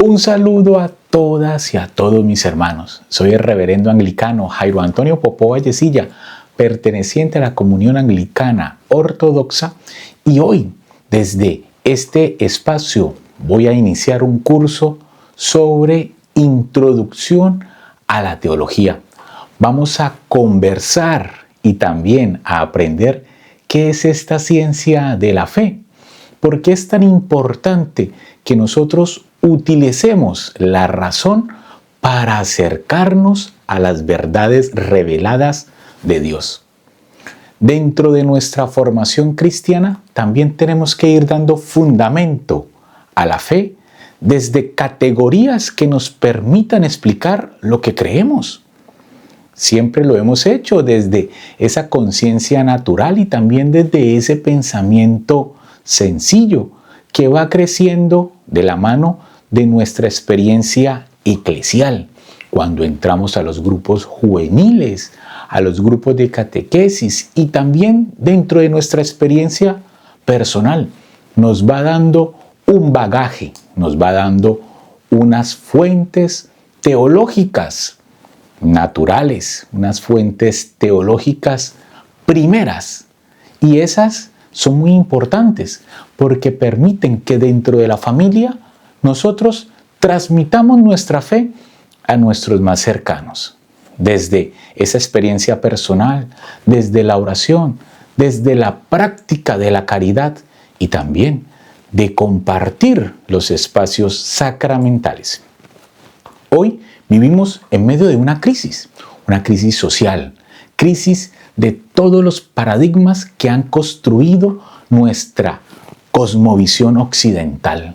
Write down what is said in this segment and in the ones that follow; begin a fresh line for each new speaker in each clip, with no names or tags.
Un saludo a todas y a todos mis hermanos. Soy el reverendo anglicano Jairo Antonio Popó Vallecilla, perteneciente a la Comunión Anglicana Ortodoxa, y hoy, desde este espacio, voy a iniciar un curso sobre introducción a la teología. Vamos a conversar y también a aprender qué es esta ciencia de la fe. ¿Por qué es tan importante que nosotros utilicemos la razón para acercarnos a las verdades reveladas de Dios? Dentro de nuestra formación cristiana también tenemos que ir dando fundamento a la fe desde categorías que nos permitan explicar lo que creemos. Siempre lo hemos hecho desde esa conciencia natural y también desde ese pensamiento sencillo que va creciendo de la mano de nuestra experiencia eclesial. Cuando entramos a los grupos juveniles, a los grupos de catequesis y también dentro de nuestra experiencia personal, nos va dando un bagaje, nos va dando unas fuentes teológicas naturales, unas fuentes teológicas primeras. Y esas son muy importantes porque permiten que dentro de la familia nosotros transmitamos nuestra fe a nuestros más cercanos. Desde esa experiencia personal, desde la oración, desde la práctica de la caridad y también de compartir los espacios sacramentales. Hoy vivimos en medio de una crisis social, crisis de todos los paradigmas que han construido nuestra cosmovisión occidental.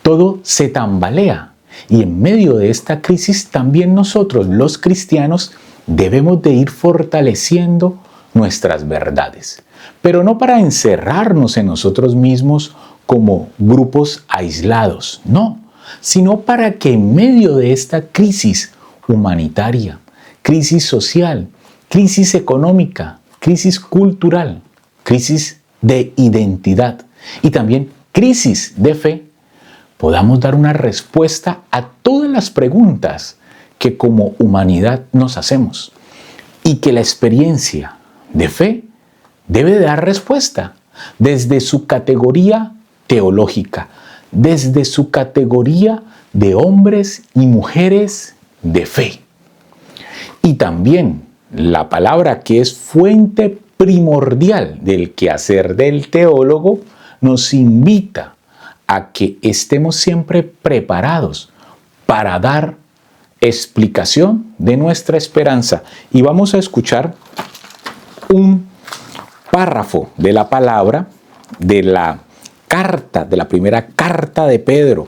Todo se tambalea y en medio de esta crisis también nosotros, los cristianos, debemos de ir fortaleciendo nuestras verdades, pero no para encerrarnos en nosotros mismos como grupos aislados, no, sino para que en medio de esta crisis humanitaria, crisis social, crisis económica, crisis cultural, crisis de identidad y también crisis de fe, podamos dar una respuesta a todas las preguntas que como humanidad nos hacemos y que la experiencia de fe debe dar respuesta desde su categoría teológica, desde su categoría de hombres y mujeres de fe. Y también la palabra que es fuente primordial del quehacer del teólogo nos invita a que estemos siempre preparados para dar explicación de nuestra esperanza. Y vamos a escuchar un párrafo de la palabra de la primera carta de Pedro,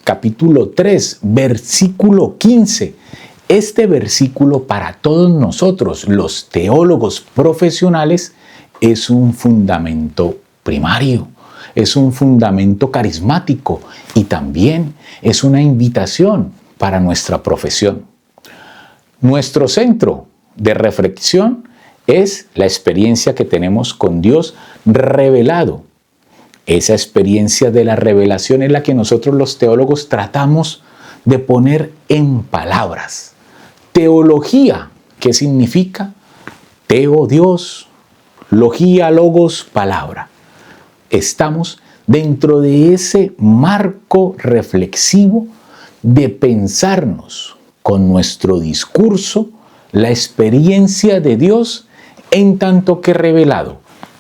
capítulo 3, versículo 15. Este versículo para todos nosotros, los teólogos profesionales, es un fundamento primario, es un fundamento carismático y también es una invitación para nuestra profesión. Nuestro centro de reflexión es la experiencia que tenemos con Dios revelado. Esa experiencia de la revelación es la que nosotros los teólogos tratamos de poner en palabras. Teología, ¿qué significa? Teo, Dios, logía, logos, palabra. Estamos dentro de ese marco reflexivo de pensarnos con nuestro discurso la experiencia de Dios en tanto que revelado.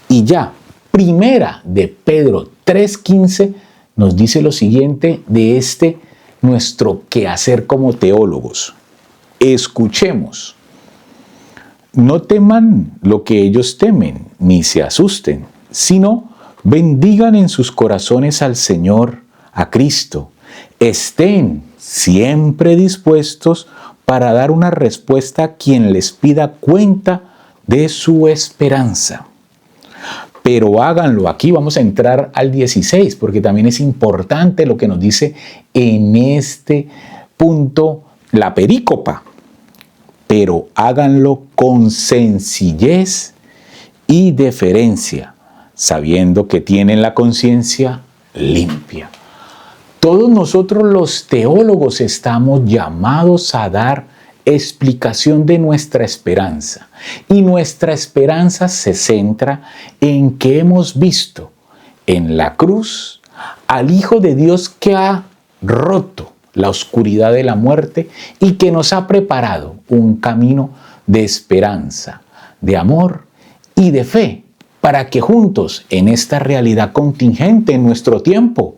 Y ya, primera de Pedro 3:15 nos dice lo siguiente de nuestro quehacer como teólogos. Escuchemos. No teman lo que ellos temen, ni se asusten, sino bendigan en sus corazones al Señor, a Cristo. Estén siempre dispuestos para dar una respuesta a quien les pida cuenta de su esperanza. Pero háganlo. Aquí vamos a entrar al 16, porque también es importante lo que nos dice en este punto la perícopa. Pero háganlo con sencillez y deferencia, sabiendo que tienen la conciencia limpia. Todos nosotros los teólogos estamos llamados a dar explicación de nuestra esperanza. Y nuestra esperanza se centra en que hemos visto en la cruz al Hijo de Dios que ha roto la oscuridad de la muerte y que nos ha preparado un camino de esperanza, de amor y de fe, para que juntos en esta realidad contingente en nuestro tiempo,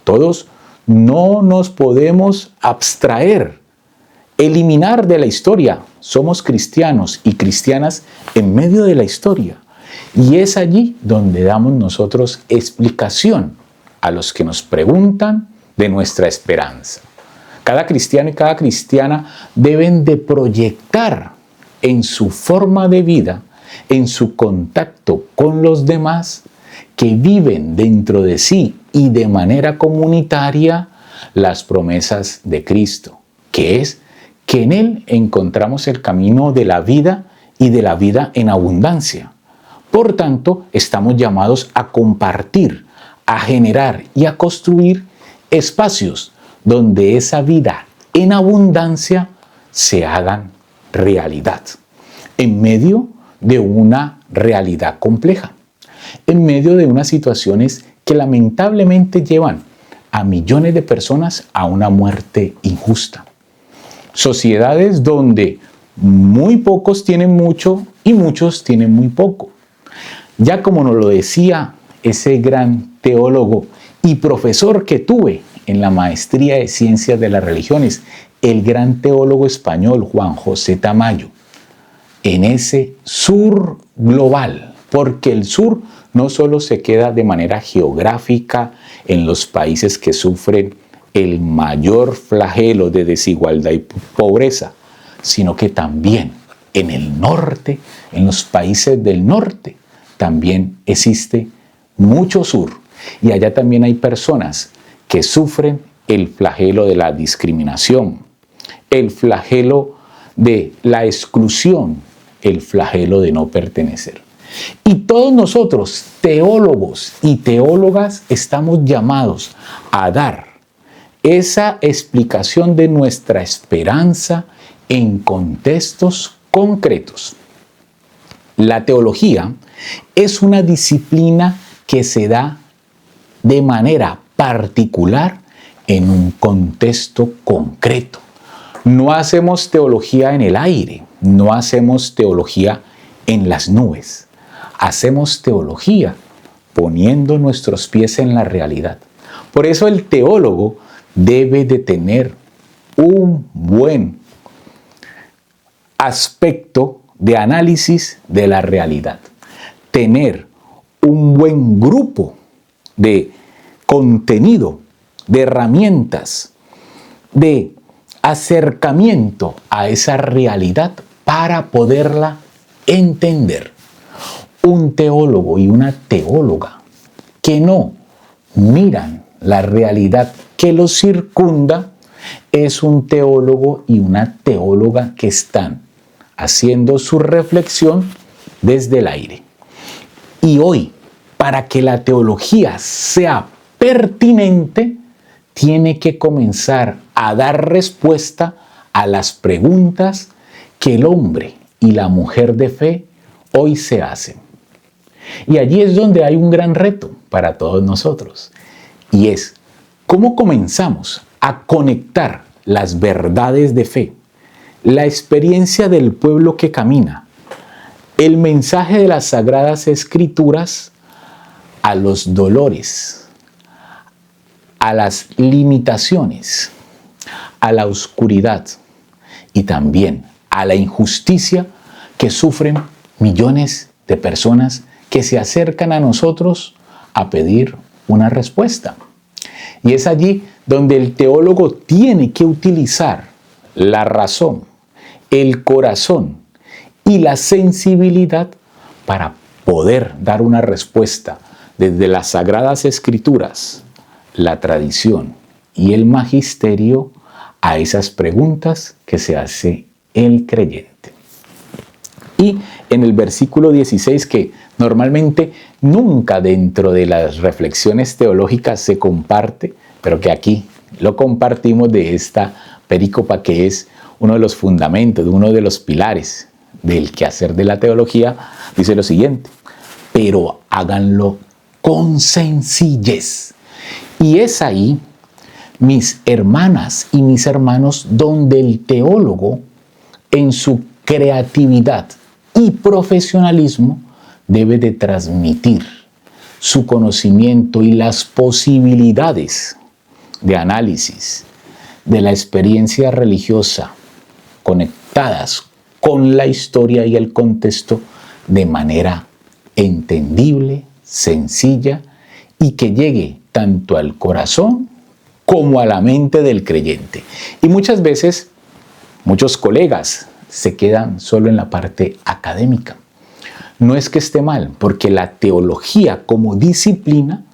todos no nos podemos abstraer, eliminar de la historia. Somos cristianos y cristianas en medio de la historia. Y es allí donde damos nosotros explicación a los que nos preguntan de nuestra esperanza. Cada cristiano y cada cristiana deben de proyectar en su forma de vida, en su contacto con los demás, que viven dentro de sí y de manera comunitaria las promesas de Cristo, que es que en Él encontramos el camino de la vida y de la vida en abundancia. Por tanto, estamos llamados a compartir, a generar y a construir espacios donde esa vida en abundancia se hagan realidad, en medio de una realidad compleja, en medio de unas situaciones que lamentablemente llevan a millones de personas a una muerte injusta. Sociedades donde muy pocos tienen mucho y muchos tienen muy poco. Ya como nos lo decía ese gran teólogo y profesor que tuve en la maestría de Ciencias de las Religiones, el gran teólogo español Juan José Tamayo, en ese sur global, porque el sur no solo se queda de manera geográfica en los países que sufren el mayor flagelo de desigualdad y pobreza, sino que también en el norte, en los países del norte, también existe mucho sur. Y allá también hay personas que sufren el flagelo de la discriminación, el flagelo de la exclusión, el flagelo de no pertenecer. Y todos nosotros, teólogos y teólogas, estamos llamados a dar esa explicación de nuestra esperanza en contextos concretos. La teología es una disciplina que se da de manera particular en un contexto concreto. No hacemos teología en el aire, no hacemos teología en las nubes. Hacemos teología poniendo nuestros pies en la realidad. Por eso el teólogo debe de tener un buen aspecto de análisis de la realidad. Tener un buen grupo de contenido, de herramientas, de acercamiento a esa realidad para poderla entender. Un teólogo y una teóloga que no miran la realidad que los circunda es un teólogo y una teóloga que están haciendo su reflexión desde el aire. Y hoy, para que la teología sea pertinente, tiene que comenzar a dar respuesta a las preguntas que el hombre y la mujer de fe hoy se hacen. Y allí es donde hay un gran reto para todos nosotros. Y es, ¿cómo comenzamos a conectar las verdades de fe, la experiencia del pueblo que camina, el mensaje de las Sagradas Escrituras a los dolores, a las limitaciones, a la oscuridad y también a la injusticia que sufren millones de personas que se acercan a nosotros a pedir una respuesta? Y es allí donde el teólogo tiene que utilizar la razón, el corazón y la sensibilidad para poder dar una respuesta desde las Sagradas Escrituras, la tradición y el magisterio a esas preguntas que se hace el creyente. Y en el versículo 16, que normalmente nunca dentro de las reflexiones teológicas se comparte, pero que aquí lo compartimos de esta perícopa que es uno de los fundamentos, uno de los pilares del quehacer de la teología, dice lo siguiente: pero háganlo con sencillez. Y es ahí, mis hermanas y mis hermanos, donde el teólogo, en su creatividad y profesionalismo, debe de transmitir su conocimiento y las posibilidades de análisis de la experiencia religiosa conectadas con la historia y el contexto de manera entendible, sencilla y que llegue tanto al corazón como a la mente del creyente. Y muchas veces, muchos colegas se quedan solo en la parte académica. No es que esté mal, porque la teología como disciplina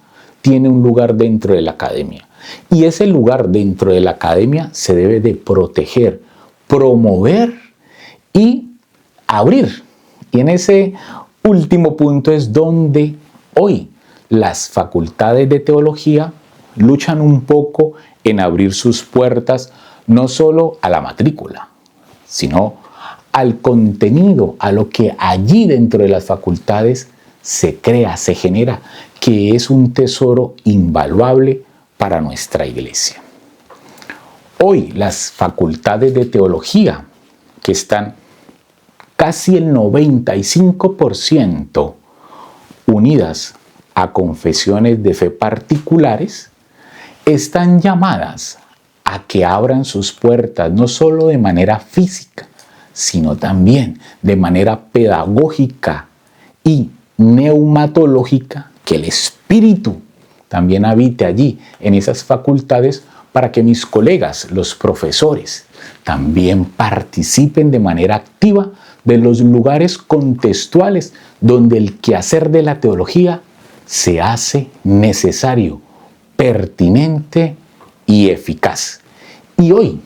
tiene un lugar dentro de la academia. Y ese lugar dentro de la academia se debe de proteger, promover y abrir. Y en ese último punto es donde hoy las facultades de teología luchan un poco en abrir sus puertas no solo a la matrícula, sino al contenido, a lo que allí dentro de las facultades se crea, se genera, que es un tesoro invaluable para nuestra iglesia. Hoy las facultades de teología, que están casi el 95% unidas a confesiones de fe particulares, están llamadas a que abran sus puertas no solo de manera física, sino también de manera pedagógica y neumatológica, que el Espíritu también habite allí en esas facultades para que mis colegas, los profesores, también participen de manera activa de los lugares contextuales donde el quehacer de la teología se hace necesario, pertinente y eficaz. Y hoy,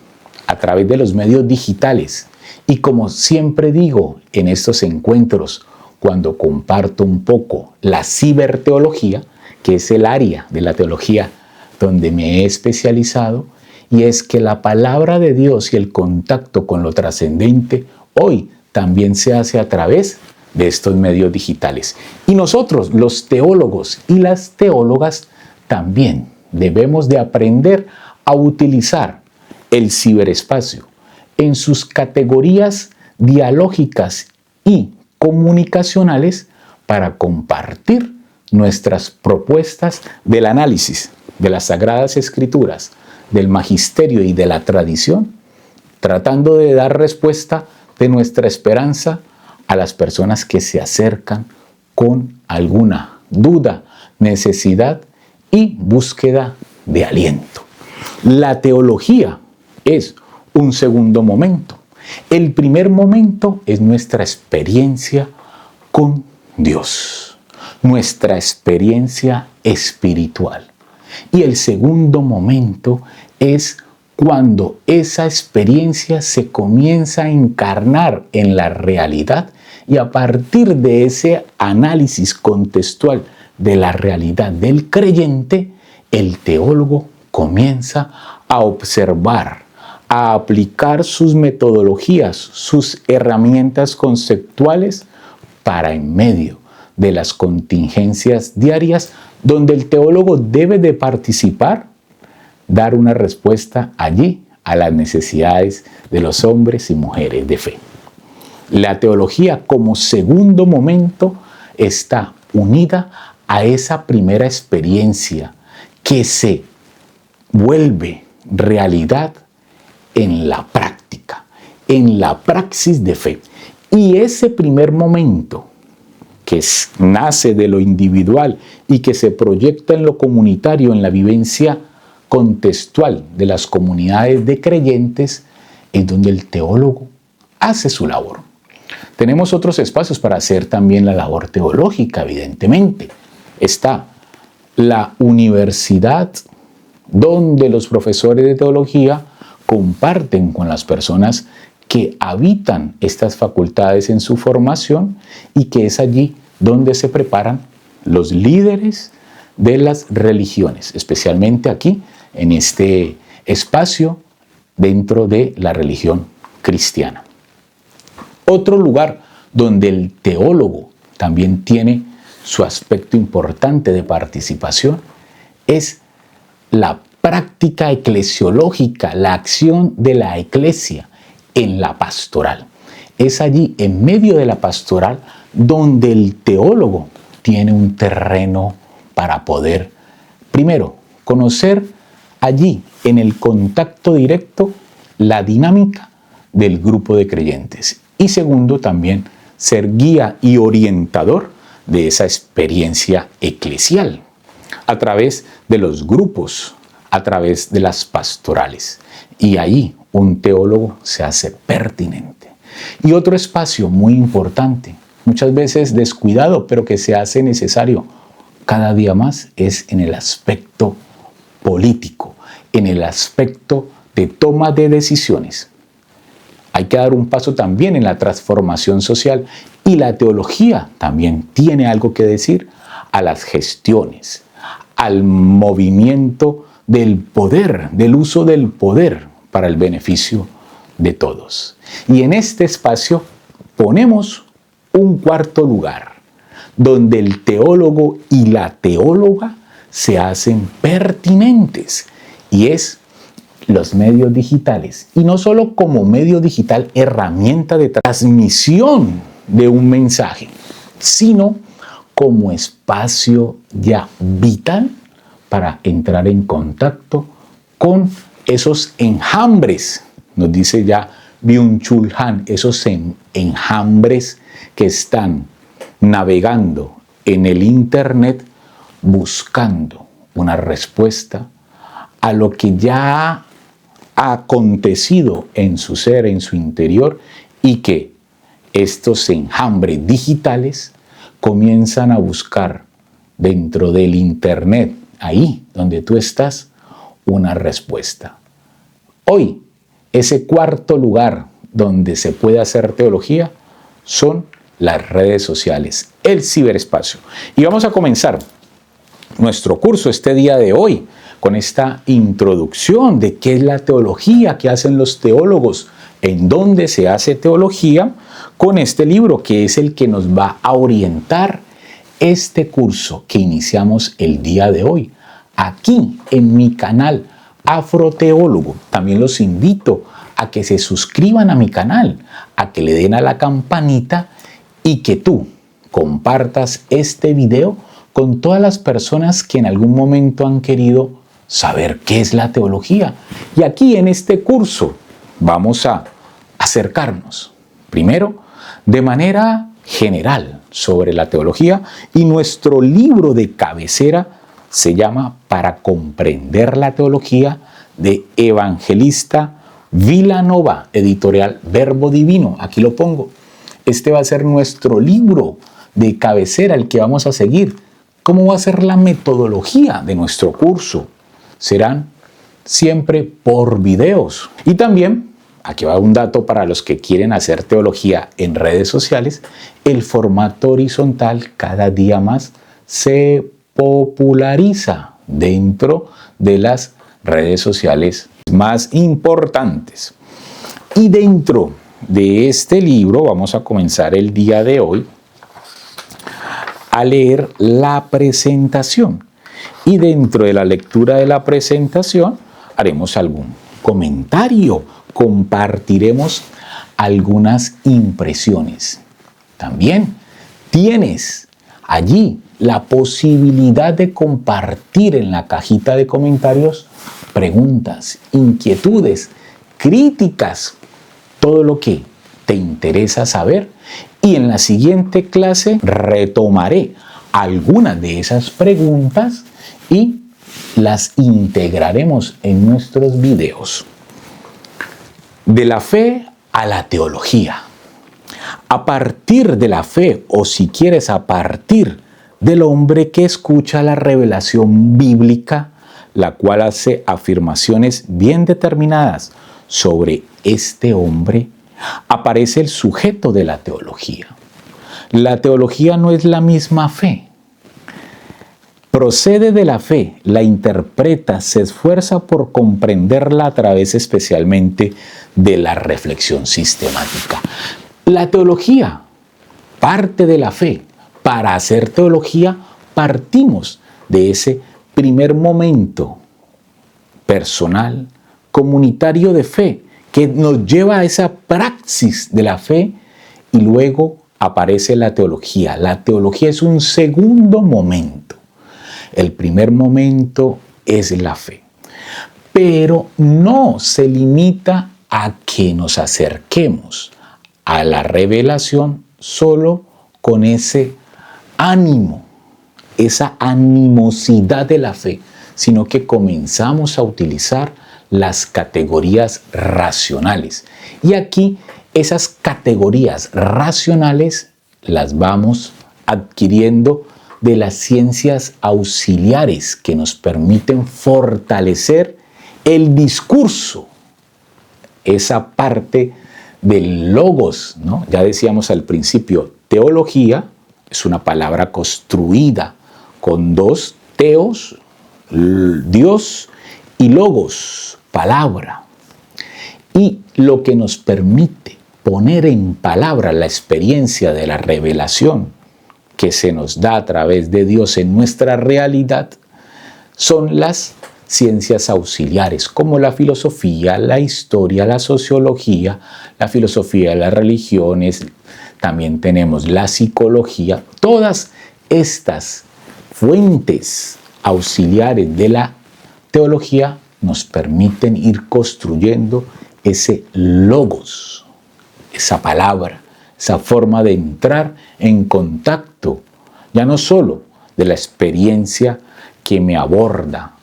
a través de los medios digitales, y como siempre digo en estos encuentros, cuando comparto un poco la ciberteología, que es el área de la teología donde me he especializado, y es que la palabra de Dios y el contacto con lo trascendente hoy también se hace a través de estos medios digitales. Y nosotros, los teólogos y las teólogas, también debemos de aprender a utilizar el ciberespacio en sus categorías dialógicas y comunicacionales para compartir nuestras propuestas del análisis de las Sagradas Escrituras, del magisterio y de la tradición, tratando de dar respuesta de nuestra esperanza a las personas que se acercan con alguna duda, necesidad y búsqueda de aliento. La teología es un segundo momento. El primer momento es nuestra experiencia con Dios, nuestra experiencia espiritual. Y el segundo momento es cuando esa experiencia se comienza a encarnar en la realidad y a partir de ese análisis contextual de la realidad del creyente, el teólogo comienza a observar, a aplicar sus metodologías, sus herramientas conceptuales para en medio de las contingencias diarias donde el teólogo debe de participar, dar una respuesta allí a las necesidades de los hombres y mujeres de fe. La teología como segundo momento está unida a esa primera experiencia que se vuelve realidad en la práctica, en la praxis de fe. Y ese primer momento que nace de lo individual y que se proyecta en lo comunitario, en la vivencia contextual de las comunidades de creyentes, es donde el teólogo hace su labor. Tenemos otros espacios para hacer también la labor teológica, evidentemente. Está la universidad, donde los profesores de teología comparten con las personas que habitan estas facultades en su formación y que es allí donde se preparan los líderes de las religiones, especialmente aquí en este espacio dentro de la religión cristiana. Otro lugar donde el teólogo también tiene su aspecto importante de participación es la práctica eclesiológica, la acción de la iglesia en la pastoral. Es allí, en medio de la pastoral, donde el teólogo tiene un terreno para poder, primero, conocer allí, en el contacto directo, la dinámica del grupo de creyentes. Y segundo, también ser guía y orientador de esa experiencia eclesial a través de los grupos, a través de las pastorales. Y ahí un teólogo se hace pertinente. Y otro espacio muy importante, muchas veces descuidado, pero que se hace necesario cada día más, es en el aspecto político, en el aspecto de toma de decisiones. Hay que dar un paso también en la transformación social y la teología también tiene algo que decir a las gestiones, al movimiento del poder, del uso del poder para el beneficio de todos. Y en este espacio ponemos un cuarto lugar, donde el teólogo y la teóloga se hacen pertinentes, y es los medios digitales. Y no solo como medio digital, herramienta de transmisión de un mensaje, sino como espacio ya vital para entrar en contacto con esos enjambres, nos dice ya Byung-Chul Han, esos enjambres que están navegando en el Internet buscando una respuesta a lo que ya ha acontecido en su ser, en su interior, y que estos enjambres digitales comienzan a buscar dentro del Internet, ahí donde tú estás, una respuesta. Hoy, ese cuarto lugar donde se puede hacer teología son las redes sociales, el ciberespacio. Y vamos a comenzar nuestro curso este día de hoy con esta introducción de qué es la teología, qué hacen los teólogos, en dónde se hace teología, con este libro que es el que nos va a orientar este curso que iniciamos el día de hoy, aquí en mi canal Afroteólogo. También los invito a que se suscriban a mi canal, a que le den a la campanita y que tú compartas este video con todas las personas que en algún momento han querido saber qué es la teología. Y aquí en este curso vamos a acercarnos, primero, de manera general sobre la teología, y nuestro libro de cabecera se llama Para comprender la teología, de Evangelista Vilanova, editorial Verbo Divino. Aquí lo pongo. Este va a ser nuestro libro de cabecera, el que vamos a seguir. ¿Cómo va a ser la metodología de nuestro curso? Serán siempre por videos. Y también, aquí va un dato para los que quieren hacer teología en redes sociales, el formato horizontal cada día más se populariza dentro de las redes sociales más importantes. Y dentro de este libro vamos a comenzar el día de hoy a leer la presentación. Y dentro de la lectura de la presentación haremos algún comentario, compartiremos algunas impresiones. También tienes allí la posibilidad de compartir en la cajita de comentarios preguntas, inquietudes, críticas, todo lo que te interesa saber. Y en la siguiente clase retomaré algunas de esas preguntas y las integraremos en nuestros videos. De la fe a la teología. A partir de la fe, o si quieres, a partir del hombre que escucha la revelación bíblica, la cual hace afirmaciones bien determinadas sobre este hombre, aparece el sujeto de la teología. La teología no es la misma fe. Procede de la fe, la interpreta, se esfuerza por comprenderla a través especialmente de la reflexión sistemática. La teología parte de la fe. Para hacer teología partimos de ese primer momento personal, comunitario de fe, que nos lleva a esa praxis de la fe y luego aparece la teología. La teología es un segundo momento. El primer momento es la fe, pero no se limita a que nos acerquemos a la revelación solo con ese ánimo, esa animosidad de la fe, sino que comenzamos a utilizar las categorías racionales. Y aquí esas categorías racionales las vamos adquiriendo de las ciencias auxiliares que nos permiten fortalecer el discurso, esa parte del logos, ¿no? Ya decíamos al principio, teología es una palabra construida con dos teos, Dios, y logos, palabra. Y lo que nos permite poner en palabra la experiencia de la revelación que se nos da a través de Dios en nuestra realidad son las ciencias auxiliares, como la filosofía, la historia, la sociología, la filosofía de las religiones, también tenemos la psicología. Todas estas fuentes auxiliares de la teología nos permiten ir construyendo ese logos, esa palabra, esa forma de entrar en contacto, ya no solo de la experiencia que me aborda,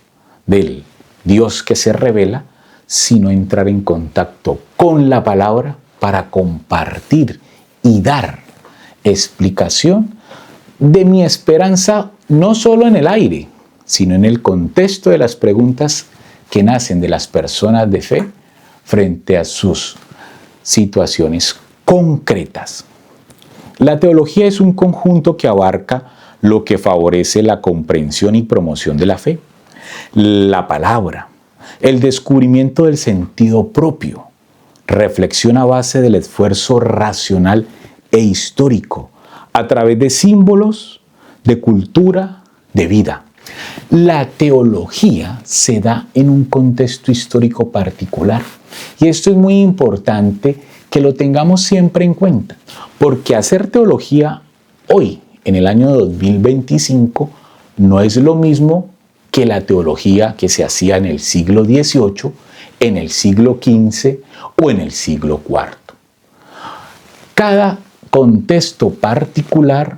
del Dios que se revela, sino entrar en contacto con la palabra para compartir y dar explicación de mi esperanza, no solo en el aire, sino en el contexto de las preguntas que nacen de las personas de fe frente a sus situaciones concretas. La teología es un conjunto que abarca lo que favorece la comprensión y promoción de la fe, la palabra, el descubrimiento del sentido propio, reflexión a base del esfuerzo racional e histórico, a través de símbolos, de cultura, de vida. La teología se da en un contexto histórico particular y esto es muy importante que lo tengamos siempre en cuenta, porque hacer teología hoy, en el año 2025, no es lo mismo que la teología que se hacía en el siglo XVIII, en el siglo XV o en el siglo IV. Cada contexto particular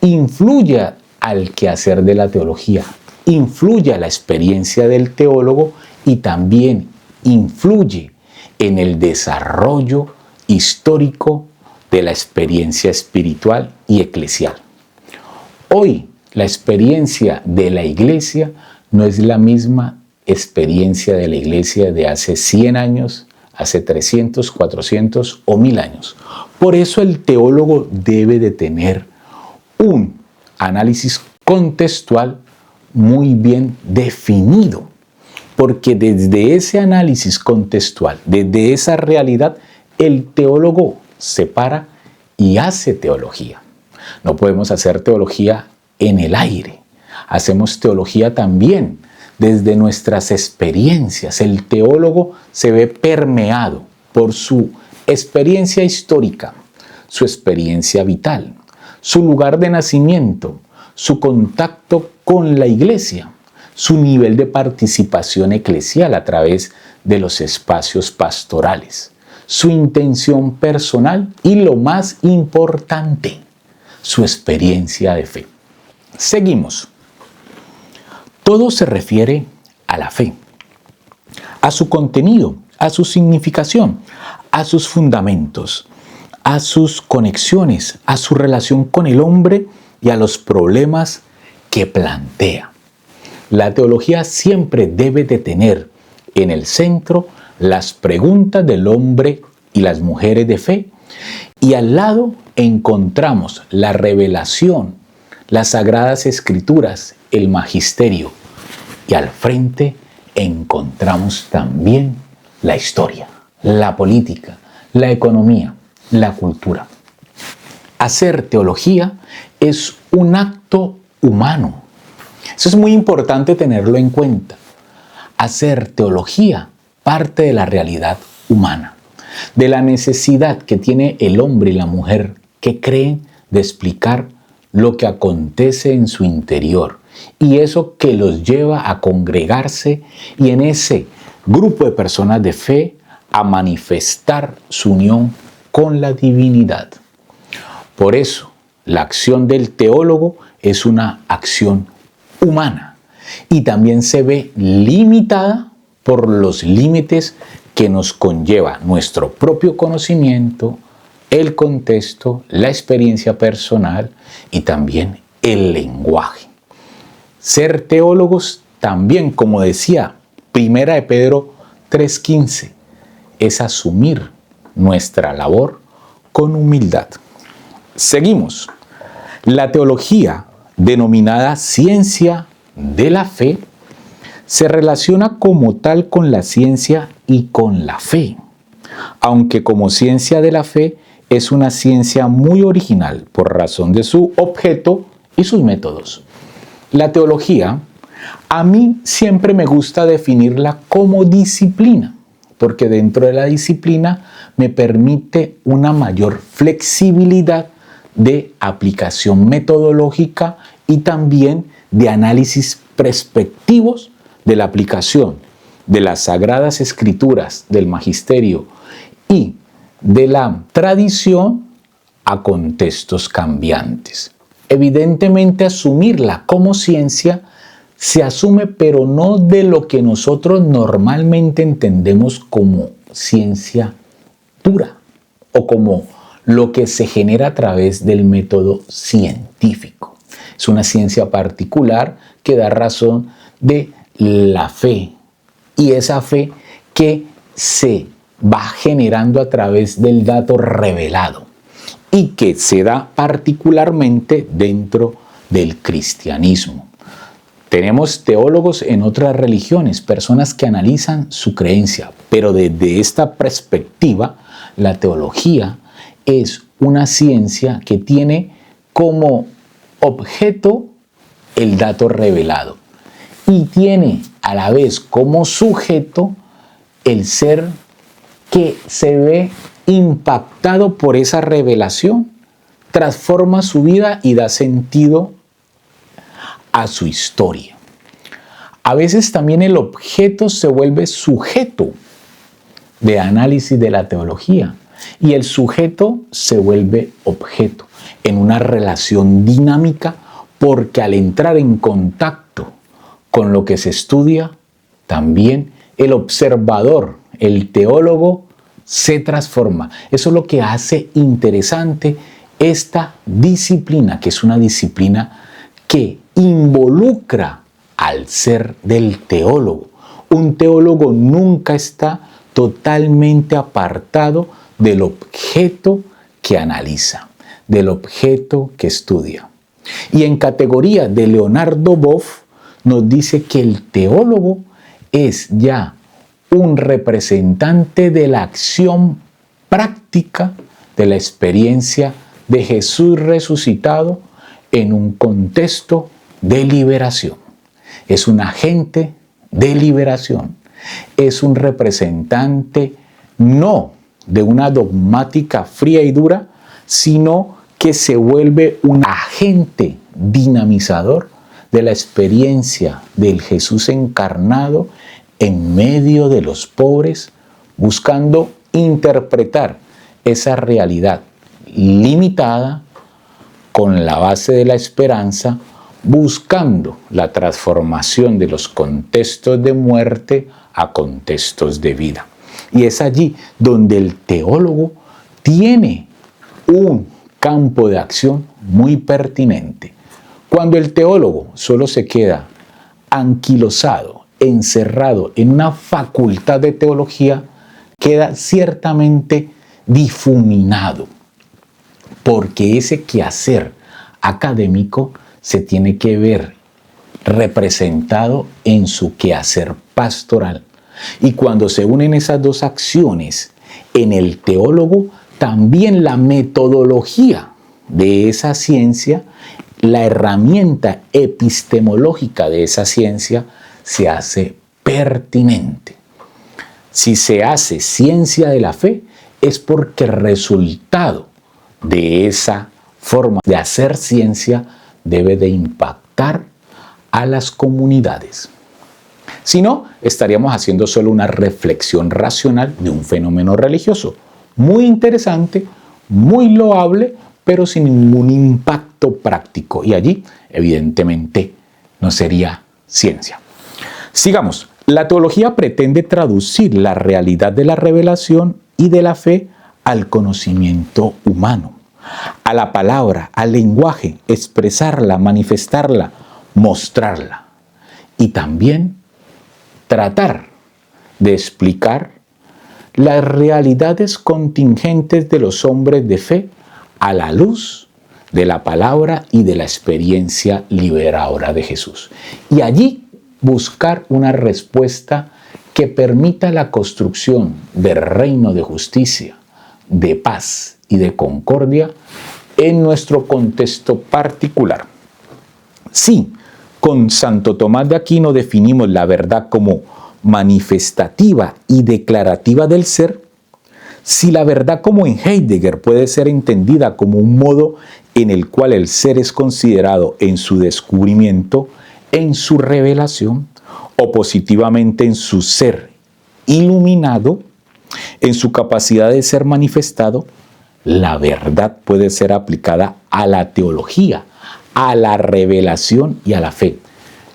influye al quehacer de la teología, influye a la experiencia del teólogo y también influye en el desarrollo histórico de la experiencia espiritual y eclesial. Hoy, la experiencia de la iglesia no es la misma experiencia de la iglesia de hace 100 años, hace 300, 400 o 1000 años. Por eso el teólogo debe de tener un análisis contextual muy bien definido, porque desde ese análisis contextual, desde esa realidad, el teólogo se para y hace teología. No podemos hacer teología en el aire. Hacemos teología también desde nuestras experiencias. El teólogo se ve permeado por su experiencia histórica, su experiencia vital, su lugar de nacimiento, su contacto con la iglesia, su nivel de participación eclesial a través de los espacios pastorales, su intención personal y, lo más importante, su experiencia de fe. Seguimos. Todo se refiere a la fe, a su contenido, a su significación, a sus fundamentos, a sus conexiones, a su relación con el hombre y a los problemas que plantea. La teología siempre debe de tener en el centro las preguntas del hombre y las mujeres de fe, y al lado encontramos la revelación, las Sagradas Escrituras, el Magisterio. Y al frente encontramos también la historia, la política, la economía, la cultura. Hacer teología es un acto humano. Eso es muy importante tenerlo en cuenta. Hacer teología parte de la realidad humana, de la necesidad que tiene el hombre y la mujer que creen de explicar lo que acontece en su interior y eso que los lleva a congregarse y en ese grupo de personas de fe a manifestar su unión con la divinidad. Por eso, la acción del teólogo es una acción humana y también se ve limitada por los límites que nos conlleva nuestro propio conocimiento, el contexto, la experiencia personal y también el lenguaje. Ser teólogos también, como decía 1 de Pedro 3:15, es asumir nuestra labor con humildad. Seguimos. La teología, denominada ciencia de la fe, se relaciona como tal con la ciencia y con la fe, aunque como ciencia de la fe es una ciencia muy original por razón de su objeto y sus métodos. La teología, a mí siempre me gusta definirla como disciplina, porque dentro de la disciplina me permite una mayor flexibilidad de aplicación metodológica y también de análisis perspectivos de la aplicación de las Sagradas Escrituras, del Magisterio y de la tradición a contextos cambiantes. Evidentemente, asumirla como ciencia se asume, pero no de lo que nosotros normalmente entendemos como ciencia pura o como lo que se genera a través del método científico. Es una ciencia particular que da razón de la fe y esa fe que se va generando a través del dato revelado y que se da particularmente dentro del cristianismo. Tenemos teólogos en otras religiones, personas que analizan su creencia, pero desde esta perspectiva, la teología es una ciencia que tiene como objeto el dato revelado y tiene a la vez como sujeto el ser que se ve impactado por esa revelación, transforma su vida y da sentido a su historia. A veces también el objeto se vuelve sujeto de análisis de la teología y el sujeto se vuelve objeto en una relación dinámica porque al entrar en contacto con lo que se estudia, también el observador, el teólogo, se transforma. Eso es lo que hace interesante esta disciplina, que es una disciplina que involucra al ser del teólogo. Un teólogo nunca está totalmente apartado del objeto que analiza, del objeto que estudia. Y en categoría de Leonardo Boff nos dice que el teólogo es ya un representante de la acción práctica de la experiencia de Jesús resucitado en un contexto de liberación. Es un agente de liberación. Es un representante no de una dogmática fría y dura, sino que se vuelve un agente dinamizador de la experiencia del Jesús encarnado en medio de los pobres, buscando interpretar esa realidad limitada con la base de la esperanza, buscando la transformación de los contextos de muerte a contextos de vida. Y es allí donde el teólogo tiene un campo de acción muy pertinente. Cuando el teólogo solo se queda anquilosado, encerrado en una facultad de teología, queda ciertamente difuminado, porque ese quehacer académico se tiene que ver representado en su quehacer pastoral. Y cuando se unen esas dos acciones en el teólogo, también la metodología de esa ciencia, la herramienta epistemológica de esa ciencia se hace pertinente. Si se hace ciencia de la fe, es porque el resultado de esa forma de hacer ciencia debe de impactar a las comunidades. Si no, estaríamos haciendo solo una reflexión racional de un fenómeno religioso. Muy interesante, muy loable, pero sin ningún impacto práctico. Y allí, evidentemente, no sería ciencia. Sigamos. La teología pretende traducir la realidad de la revelación y de la fe al conocimiento humano, a la palabra, al lenguaje, expresarla, manifestarla, mostrarla. Y también tratar de explicar las realidades contingentes de los hombres de fe a la luz de la palabra y de la experiencia liberadora de Jesús. Y allí buscar una respuesta que permita la construcción del reino de justicia, de paz y de concordia en nuestro contexto particular. Sí, con Santo Tomás de Aquino definimos la verdad como manifestativa y declarativa del ser. Si la verdad, como en Heidegger, puede ser entendida como un modo en el cual el ser es considerado en su descubrimiento, en su revelación, o positivamente en su ser iluminado, en su capacidad de ser manifestado, la verdad puede ser aplicada a la teología, a la revelación y a la fe.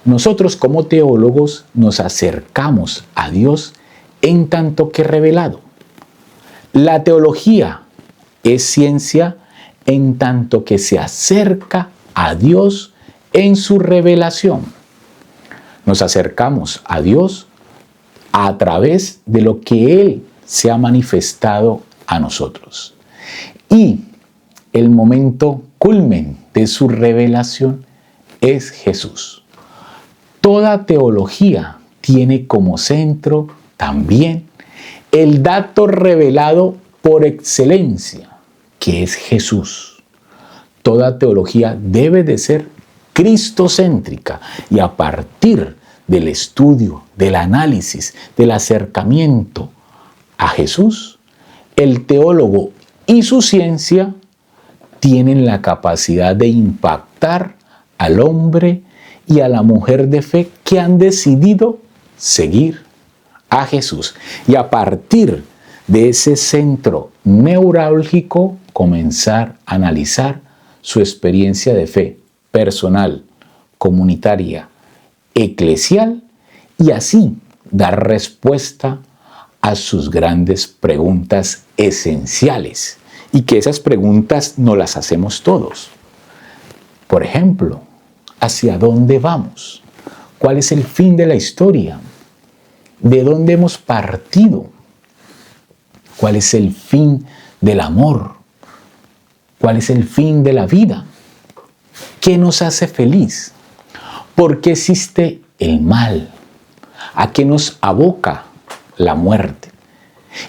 Nosotros como teólogos nos acercamos a Dios en tanto que revelado. La teología es ciencia en tanto que se acerca a Dios en su revelación. Nos acercamos a Dios a través de lo que Él se ha manifestado a nosotros. Y el momento culmen de su revelación es Jesús. Toda teología tiene como centro también el dato revelado por excelencia, que es Jesús. Toda teología debe de ser cristocéntrica y a partir del estudio, del análisis, del acercamiento a Jesús, el teólogo y su ciencia tienen la capacidad de impactar al hombre y a la mujer de fe que han decidido seguir a Jesús. Y a partir de ese centro neurálgico, comenzar a analizar su experiencia de fe personal, comunitaria, eclesial, y así dar respuesta a sus grandes preguntas esenciales. Y que esas preguntas no las hacemos todos. Por ejemplo, ¿hacia dónde vamos? ¿Cuál es el fin de la historia? ¿De dónde hemos partido? ¿Cuál es el fin del amor? ¿Cuál es el fin de la vida? ¿Qué nos hace feliz? ¿Por qué existe el mal? ¿A qué nos aboca la muerte?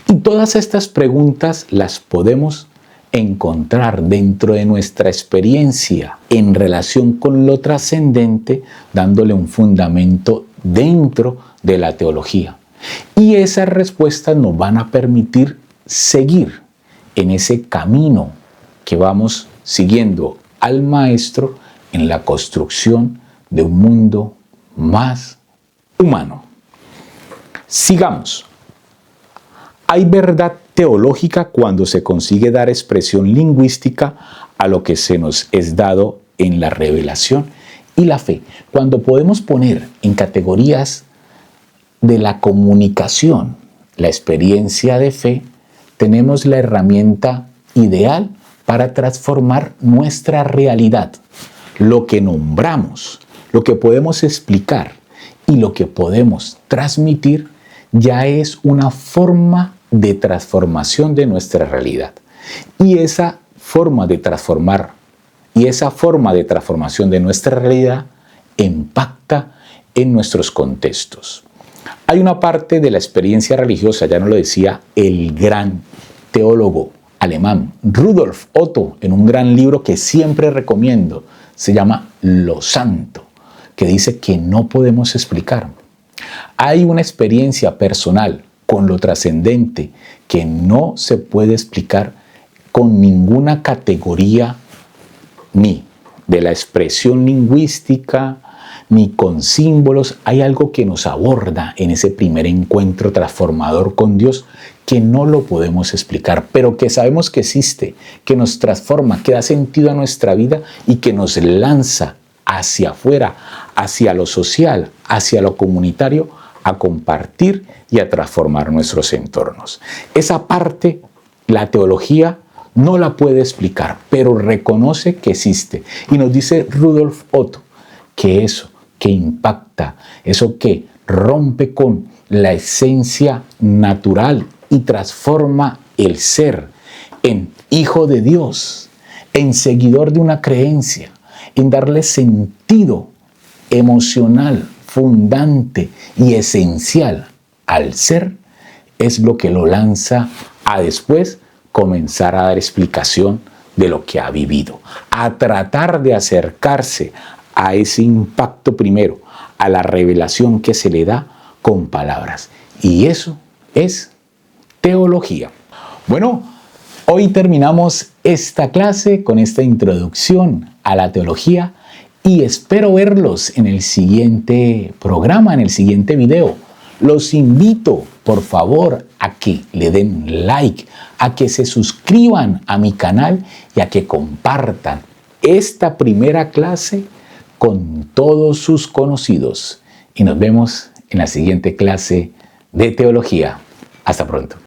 Y todas estas preguntas las podemos encontrar dentro de nuestra experiencia en relación con lo trascendente, dándole un fundamento dentro de la teología. Y esas respuestas nos van a permitir seguir en ese camino que vamos siguiendo al Maestro en la construcción de un mundo más humano. Sigamos. Hay verdad teológica cuando se consigue dar expresión lingüística a lo que se nos es dado en la revelación y la fe. Cuando podemos poner en categorías de la comunicación la experiencia de fe, tenemos la herramienta ideal para transformar nuestra realidad. Lo que nombramos, lo que podemos explicar y lo que podemos transmitir ya es una forma de transformación de nuestra realidad. Y esa forma de transformar y esa forma de transformación de nuestra realidad impacta en nuestros contextos. Hay una parte de la experiencia religiosa, ya nos lo decía el gran teólogo alemán Rudolf Otto en un gran libro que siempre recomiendo, se llama Lo Santo, que dice que no podemos explicar. Hay una experiencia personal con lo trascendente que no se puede explicar con ninguna categoría ni de la expresión lingüística, ni con símbolos. Hay algo que nos aborda en ese primer encuentro transformador con Dios que no lo podemos explicar, pero que sabemos que existe, que nos transforma, que da sentido a nuestra vida y que nos lanza hacia afuera, hacia lo social, hacia lo comunitario, a compartir y a transformar nuestros entornos. Esa parte, la teología no la puede explicar, pero reconoce que existe. Y nos dice Rudolf Otto que eso que impacta, eso que rompe con la esencia natural y transforma el ser en hijo de Dios, en seguidor de una creencia, en darle sentido emocional, fundante y esencial al ser, es lo que lo lanza a después comenzar a dar explicación de lo que ha vivido, a tratar de acercarse a ese impacto primero, a la revelación que se le da con palabras. Y eso es teología. Bueno, hoy terminamos esta clase con esta introducción a la teología y espero verlos en el siguiente programa, en el siguiente video. Los invito, por favor, a que le den like, a que se suscriban a mi canal y a que compartan esta primera clase con todos sus conocidos. Y nos vemos en la siguiente clase de teología. Hasta pronto.